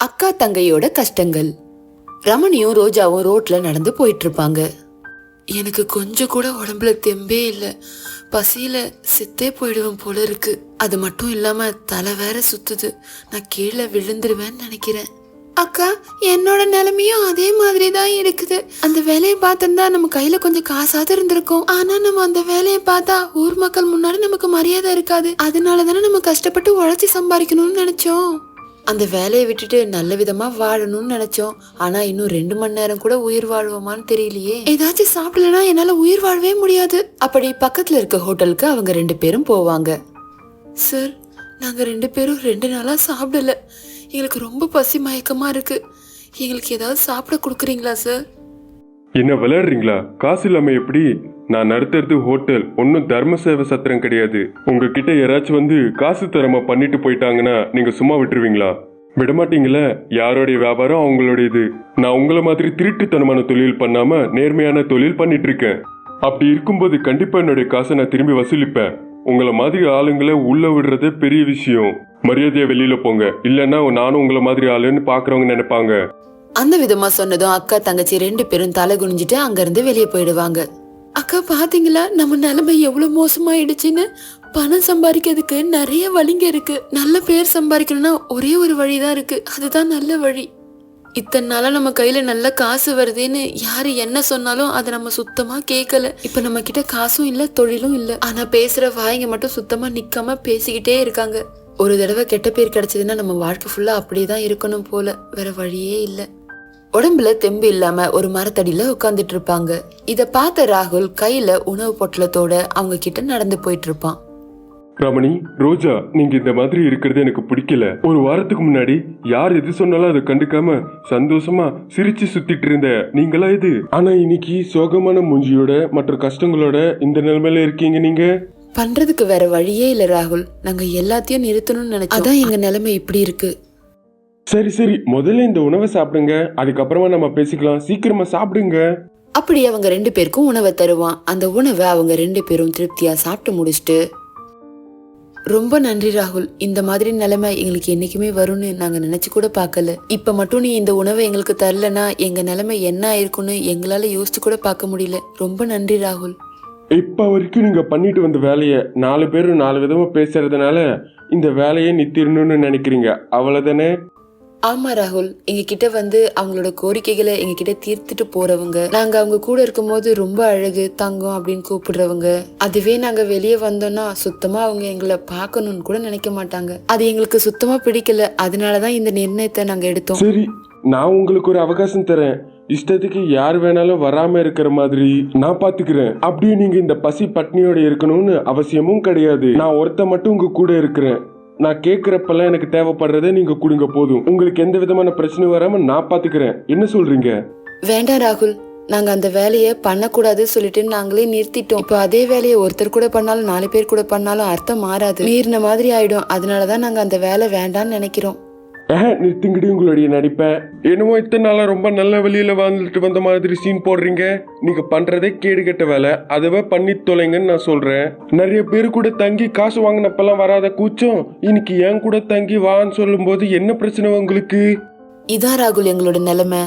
அக்கா தங்கையோட கஷ்டங்கள். ரமணியும் ரோஜாவும் ரோட்ல நடந்து போயிட்டு இருப்பாங்க. எனக்கு கொஞ்சம் கூட உடம்புல தெம்பே இல்ல, பசியில செத்தே போயிடுவேன் போல இருக்கு. அது மட்டும் இல்லாம தலை வேற சுத்துது, நான் கீழே விழுந்துருவேன்னு நினைக்கிறேன். அக்கா, என்னோட நிலைமையும் அதே மாதிரி தான் இருக்குது. அந்த வேலையை பார்த்திருந்தா நம்ம கையில கொஞ்சம் காசாவது இருந்திருக்கும். ஆனா நம்ம அந்த வேலையை பார்த்தா ஊர் மக்கள் முன்னாடி நமக்கு மரியாதை இருக்காது. அதனாலதானே நம்ம கஷ்டப்பட்டு உழைச்சி சம்பாதிக்கணும்னு நினைச்சோம். அந்த வேலையை விட்டுட்டு நல்ல விதமா வாழணும்னு நினைச்சோம். ஆனா இன்னும் 2 மணி நேரம் கூட உயிர் வாழ்வோமான்னு தெரியலையே. ஏதாச்சும் சாப்பிடலன்னா என்னால உயிர் வாழவே முடியாது. அப்படி பக்கத்துல இருக்க ஹோட்டலுக்கு அவங்க 2 பேரும் போவாங்க. சார், நாங்க 2 பேரும் 2 நாளா சாப்பிடல. எங்களுக்கு ரொம்ப பசி மயக்கமா இருக்கு. எங்களுக்கு ஏதாவது சாப்பிட கொடுக்குறீங்களா சார்? என்ன விளையாடுறீங்களா? காசு இல்லாம எப்படி? நான் நடத்துறது ஹோட்டல், ஒன்றும் தர்ம சேவை சத்திரம் கிடையாது. உங்ககிட்ட யாராச்சும் வந்து காசு தரமா பண்ணிட்டு போயிட்டாங்கன்னா நீங்க சும்மா விட்டுருவீங்களா? விடமாட்டீங்களே. யாரோடைய வியாபாரம் அவங்களுடையது. நான் உங்களை மாதிரி திருட்டுத்தனமான தொழில் பண்ணாம நேர்மையான தொழில் பண்ணிட்டு இருக்கேன். அப்படி இருக்கும்போது கண்டிப்பா என்னுடைய காசை நான் திரும்பி வசூலிப்பேன். உங்களை மாதிரி ஆளுங்களை உள்ள விடுறதே பெரிய விஷயம். மரியாதையா வெளியில போங்க, இல்லைன்னா நானும் உங்களை மாதிரி ஆளுன்னு பாக்குறவங்க நினைப்பாங்க. அந்த விதமா சொன்னதும் அக்கா தங்கச்சி 2 பேரும் தலை குனிஞ்சிட்டு அங்க இருந்து வெளியே போயிடுவாங்க. அக்கா, பாத்தீங்களா நம்ம நிலைமை எவ்வளவு மோசமாயிடுச்சுன்னு? பணம் சம்பாதிக்கிறதுக்கு நிறைய வழிங்க இருக்கு. நல்ல பேர் சம்பாதிக்கணும்னா ஒரே ஒரு வழிதான் இருக்கு, அதுதான் நல்ல வழி. இத்தனை நாளா நம்ம கையில நல்ல காசு வருதுன்னு யாரு என்ன சொன்னாலும் அதை நம்ம சுத்தமா கேட்கல. இப்ப நம்ம கிட்ட காசும் இல்ல, தொழிலும் இல்ல. ஆனா பேசுற வாய்ங்க மட்டும் சுத்தமா நிக்காம பேசிக்கிட்டே இருக்காங்க. ஒரு தடவை கெட்ட பேர் கிடைச்சதுன்னா நம்ம வாழ்க்கை ஃபுல்லா அப்படியேதான் இருக்கணும் போல, வேற வழியே இல்ல. உடம்புல தெம்பு இல்லாம ஒரு மரத்தடியில உட்கார்ந்துட்டு இருப்பாங்க. இத பார்த்த ராகுல் கையில உணவு பொட்டலத்தோட அவங்க கிட்ட நடந்து போயிட்டு இருப்பான். ரமணி, ரோஜா, நீங்க இந்த மாதிரி இருக்கிறது எனக்கு பிடிக்கல. ஒரு வாரத்துக்கு முன்னாடி யார் எது சொன்னாலும் அதை கண்டுக்காம சந்தோஷமா சிரிச்சு சுத்திட்டு இருந்த நீங்களா இது? ஆனா இன்னைக்கு சோகமான மூஞ்சியோட மற்ற கஷ்டங்களோட இந்த நிலைமையில இருக்கீங்க நீங்க. பண்றதுக்கு வேற வழியே இல்ல ராகுல். நாங்க எல்லாத்தையும் நிறுத்தணும்னு நினைச்சோம். அதான் எங்க நிலைமை இப்படி இருக்கு. சரி சரி, முதல்ல இந்த உணவை சாப்பிடுங்க, அதுக்கப்புறமா நம்ம பேசிக்கலாம். சீக்கிரமா சாப்பிடுங்க. அப்படி அவங்க 2 பேருக்கும் உணவை தருவான். அந்த உணவை அவங்க 2 பேரும் திருப்தியா சாப்பிட்டு முடிச்சுட்டு, ரொம்ப நன்றி ராகுல், இந்த மாதிரி நிலைமை எங்களுக்கு என்னைக்குமே வரும்னு நாங்க நினைச்சு கூட பார்க்கல. இப்ப மட்டும் நீ இந்த உணவை எங்களுக்கு தரலனா எங்க நிலைமை என்ன ஆயிருக்குன்னு எங்களால யோசிச்சு கூட பார்க்க முடியல. ரொம்ப நன்றி ராகுல். இப்ப வரைக்கும் நீங்க பண்ணிட்டு வந்த வேலையை 4 பேரும் 4 விதமா பேசுறதுனால இந்த வேலையை நித்திரணும்னு நினைக்கிறீங்க, அவ்வளவுதானே? ஆமா ராகுல், எங்க கிட்ட வந்து அவங்களோட கோரிக்கைகளை எங்க கிட்ட தீர்த்துட்டு போறவங்க. நாங்க அவங்க கூட இருக்கும் போது ரொம்ப அழகு தங்கம் அப்படின்னு கூப்பிடுறவங்க. அதுவே நாங்க வெளியே வந்தோம்னா சுத்தமா அவங்க எங்களை பார்க்கணும்னு கூட நினைக்க மாட்டாங்க. அது எங்களுக்கு சுத்தமா பிடிக்கல. அதனாலதான் இந்த நிர்ணயத்தை நாங்க எடுத்தோம். சரி, நான் உங்களுக்கு ஒரு அவகாசம் தரேன். இஷ்டத்துக்கு யார் வேணாலும் வராம இருக்கிற மாதிரி நான் பாத்துக்கிறேன். அப்படியே நீங்க இந்த பசி பட்னியோட இருக்கணும்னு அவசியமும் கிடையாது. நான் ஒருத்த மட்டும் உங்க கூட இருக்கிறேன். நான் கேட்கிறப்பெல்லாம் எனக்கு தேவைப்படுறதை நீங்க கொடுங்க போதும். உங்களுக்கு எந்த விதமான பிரச்சனையும் வராம நான் பாத்துக்கிறேன். என்ன சொல்றீங்க? வேண்டாம் ராகுல், நாங்க அந்த வேலையை பண்ணக்கூடாது சொல்லிட்டு நாங்களே நிறுத்திட்டோம். இப்போ அதே வேலையை ஒருத்தர் கூட பண்ணாலும் 4 பேர் கூட பண்ணாலும் அர்த்தம் மாறாது, மீறின மாதிரி ஆயிடும். அதனாலதான் நாங்க அந்த வேலை வேண்டாம்னு நினைக்கிறோம். நிறுத்துங்கடி உங்களுடைய நடிப்பை. என்னமோ இத்தனை நாளா ரொம்ப நல்ல வெளியில வாழ்ந்துட்டு வந்த மாதிரி சீன் போடுறீங்க. நீங்க பண்றதே கேடுகட்ட வேலை, அதுவே பண்ணி தொலைங்கன்னு நான் சொல்றேன். நிறைய பேரு கூட தங்கி காசு வாங்கினப்பெல்லாம் வராத கூச்சம் இன்னைக்கு என் கூட தங்கி வான்னு சொல்லும் போது என்ன பிரச்சனை உங்களுக்கு? இதான் ராகுல் எங்களோட நிலைமை.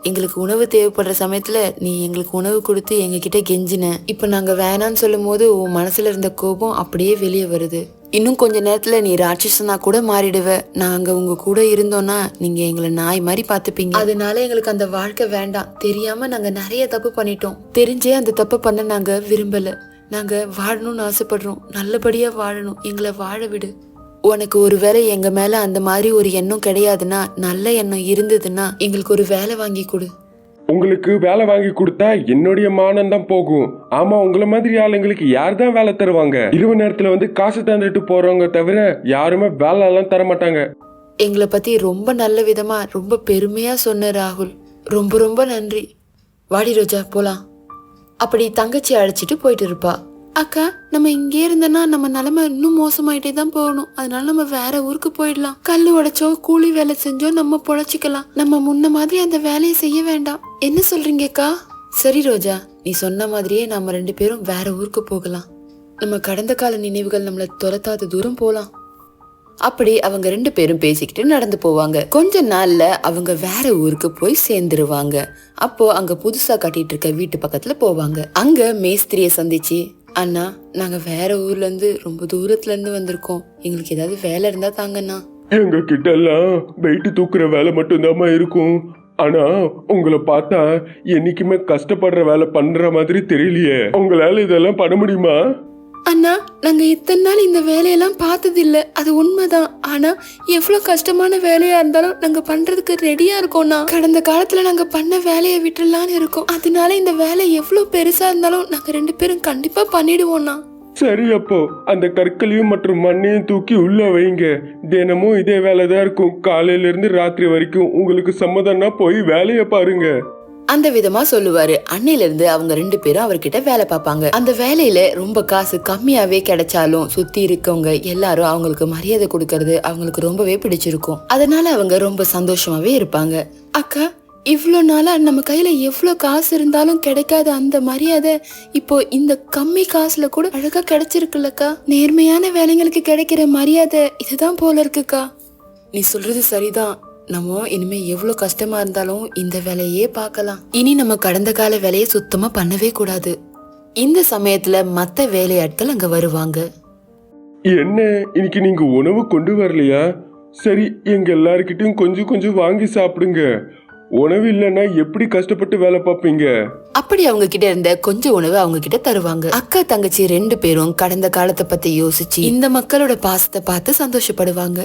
எங்களுக்கு உணவு தேவைப்படுற சமயத்துல நீ எங்களுக்கு உணவு கொடுத்து எங்க கிட்ட கெஞ்சின. இப்ப நாங்க வேணான்னு சொல்லும் போது உன் மனசுல இருந்த கோபம் அப்படியே வெளியே வருது. இன்னும் கொஞ்ச நேரத்துல நீ ராட்சசனா கூட மாறிடுவ. நாங்க உங்க கூட இருந்தோம்னா நீங்க எங்களை நாய் மாதிரி பாத்துப்பீங்க. அதனால எங்களுக்கு அந்த வாழ்க்கை வேண்டாம். தெரியாம நாங்க நிறைய தப்பு பண்ணிட்டோம். தெரிஞ்சே அந்த தப்பு பண்ண நாங்க விரும்பல. நாங்க வாழணும்னு ஆசைப்படுறோம். நல்லபடியா வாழணும். எங்களை வாழ விடு. உனக்கு ஒருவேளை எங்க மேல அந்த மாதிரி ஒரு எண்ணம் கிடையாதுன்னா, நல்ல எண்ணம் இருந்ததுன்னா எங்களுக்கு ஒரு வேலை வாங்கி கொடு. உங்களுக்கு வேலை வாங்கி கொடுத்தா என்னுடைய மானம் தான் போகும். ஆமா, உங்களை மாதிரி ஆளுங்களுக்கு யார் தான் வேலை தருவாங்க? இரவு நேரத்துல வந்து காசு தந்துட்டு போறவங்க தவிர யாருமே வேலை எல்லாம் தர மாட்டாங்க. எங்களை பத்தி ரொம்ப நல்ல விதமா ரொம்ப பெருமையா சொன்ன ராகுல், ரொம்ப ரொம்ப நன்றி. வாடி ரோஜா, போலாம். அப்படி தங்கச்சி அழைச்சிட்டு போயிட்டு இருப்பா. அக்கா, நம்ம இங்கே இருந்தோம்னா நம்ம நிலைமை இன்னும் மோசமாயிட்டே தான் போகணும். அதனால நம்ம வேற ஊருக்கு போயிடலாம். கல்லு உடைச்சோ கூலி வேலை செஞ்சோ நம்ம பொழைச்சிக்கலாம். நம்ம முன்ன மாதிரி அந்த வேலையை செய்ய வேண்டாம். என்ன சொல்றீங்கக்கா? சரி ரோஜா, நீ சொன்ன மாதிரியே நம்ம 2 பேரும் வேற ஊருக்கு போகலாம். நம்ம கடந்த கால நினைவுகள் நம்மளை துரத்தாத தூரம் போலாம். அப்படி அவங்க 2 பேரும் பேசிக்கிட்டு நடந்து போவாங்க. கொஞ்ச நாள்ல அவங்க வேற ஊருக்கு போய் சேர்ந்துருவாங்க. அப்போ அங்க புதுசா கட்டிட்டு இருக்க வீட்டு பக்கத்துல போவாங்க. அங்க மேஸ்திரிய சந்திச்சு, அண்ணா நாங்க வேற ஊர்ல இருந்து ரொம்ப தூரத்துல இருந்து வந்திருக்கோம், எங்களுக்கு ஏதாவது வேலை இருந்தா தாங்கண்ணா. எங்க கிட்ட எல்லாம் வெயிட் தூக்குற வேலை மட்டும்தாம்மா இருக்கும். ஆனா உங்களை பார்த்தா என்னைக்குமே கஷ்டப்படுற வேலை பண்ற மாதிரி தெரியலையே. உங்களால இதெல்லாம் பண்ண முடியுமா? அண்ணா நாங்க இத்தனை நாள் இந்த வேலையெல்லாம் பார்த்தது இல்ல, அது உண்மைதான். ஆனா எவ்வளவு கஷ்டமான வேலையா இருந்தாலும் நாங்க பண்றதுக்கு ரெடியா இருக்கோம்னா. கடந்த காலத்துல நாங்க பண்ண வேலையை விட்டுலான்னு இருக்கோம். அதனால இந்த வேலை எவ்வளவு பெருசா இருந்தாலும் நாங்க 2 பேரும் கண்டிப்பா பண்ணிடுவோம்னா. சரி, அப்போ அந்த கற்களையும் மற்றும் மண்ணையும் தூக்கி உள்ள வைங்க. தினமும் இதே வேலைதான் இருக்கும். காலையில இருந்து ராத்திரி வரைக்கும். உங்களுக்கு சம்மதம்னா போய் வேலையை பாருங்க. அந்த விதமா சொல்லுவாரு. அன்னையில இருந்து அவங்க 2 பேரும் அவர்கிட்ட வேலை பார்ப்பாங்க. அந்த வேலையில ரொம்ப காசு கம்மியாவே கிடைச்சாலும் சுத்தி இருக்கவங்க எல்லாரும் அவங்களுக்கு மரியாதை கொடுக்கறது அவங்களுக்கு ரொம்பவே பிடிச்சிருக்கும். அதனால அவங்க ரொம்ப சந்தோஷமாவே இருப்பாங்க. அக்கா, இவ்வளோ நாளா நம்ம கையில எவ்வளவு காசு இருந்தாலும் கிடைக்காத அந்த மரியாதை இப்போ இந்த கம்மி காசுல கூட அழகா கிடைச்சிருக்குல்லக்கா. நேர்மையான வேலைங்களுக்கு கிடைக்கிற மரியாதை இதுதான் போல இருக்குக்கா. நீ சொல்றது சரிதான். நம்ம இனிமே எவ்வளவு கஷ்டமா இருந்தாலும் இந்த வேலையே பார்க்கலாம். இனி நம்ம கடந்த கால வேலையை சுத்தமா பண்ணவே கூடாது. இந்த சமயத்துல மத்த வேலையாட்கள் அங்க வருவாங்க. என்ன, இன்னைக்கு நீங்க உணவு கொண்டு வரலையா? சரி, எங்க எல்லார்கிட்டயும் கொஞ்சம் கொஞ்சம் வாங்கி சாப்பிடுங்க. உணவு இல்லைன்னா எப்படி கஷ்டப்பட்டு வேலை பார்ப்பீங்க? அப்படி அவங்க கிட்ட இருந்த கொஞ்சம் உணவு அவங்க கிட்ட தருவாங்க. அக்கா தங்கச்சி 2 பேரும் கடந்த காலத்தை பத்தி யோசிச்சு இந்த மக்களோட பாசத்தை பார்த்து சந்தோஷப்படுவாங்க.